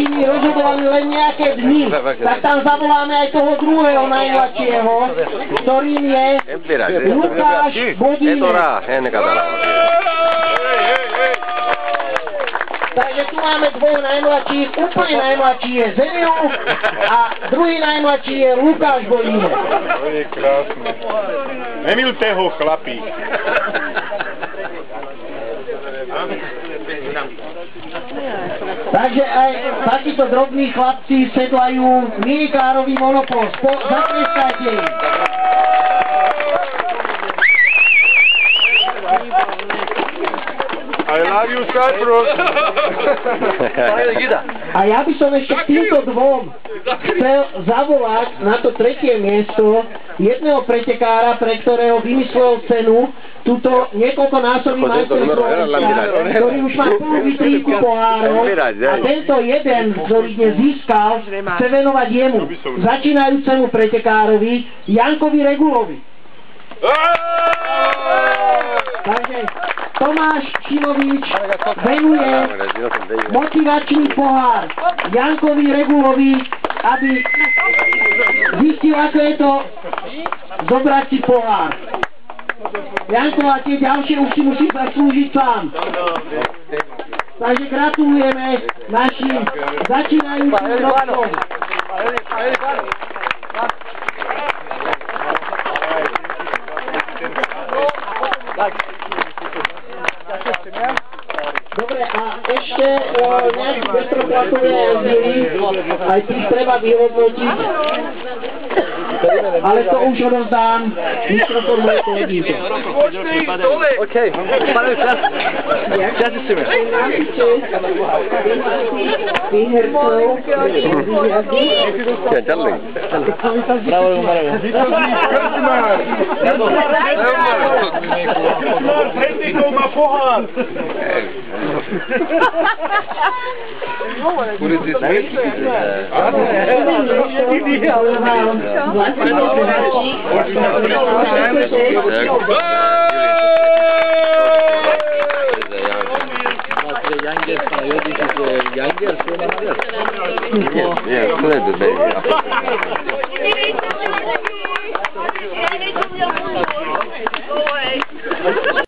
najmladšími rozhodovali len nejaké dni, tak tam zavoláme aj toho druhého najmladšieho, ktorým je Lukáš Bodínek. Takže tu máme dvoch najmladších, úplne najmladší je Zemiu a druhý najmladší je Lukáš Bodínek. To je krásne. Nemilte ho, chlapík. Takže aj takíto drobní chlapci sedlajú minikárový monopol. Zatleskajte im. I love you, Cyprus. A ja by som ešte k týmto dvom chcel zavolať na to tretie miesto jedného pretekára, pre ktorého vymyslel cenu, túto niekoľkonásobný majster Slovenska, ktorý už má plnú vitríku pohárov a tento jeden, ktorý dnes získal, chce venovať jemu, začínajúcemu pretekárovi Jankovi Regulovi. Takže Tomáš Šimovič venuje motivačný pohár Jankovi Regulovi, aby zistil, ako je to zobrať si pohár. Janko, a tie ďalšie už si musí zaslúžiť sám. Takže gratulujeme našim začínajúcim rodcom. Dobre, a ešte nejaký bezproplatové jazdili, aj tých treba vyhodnotiť, ale to už rozdám mikrofon mojej kolegyňke. OK, pane čas. Čas si mi. Bravo, bravo. Hendikov má pohár. Yeah,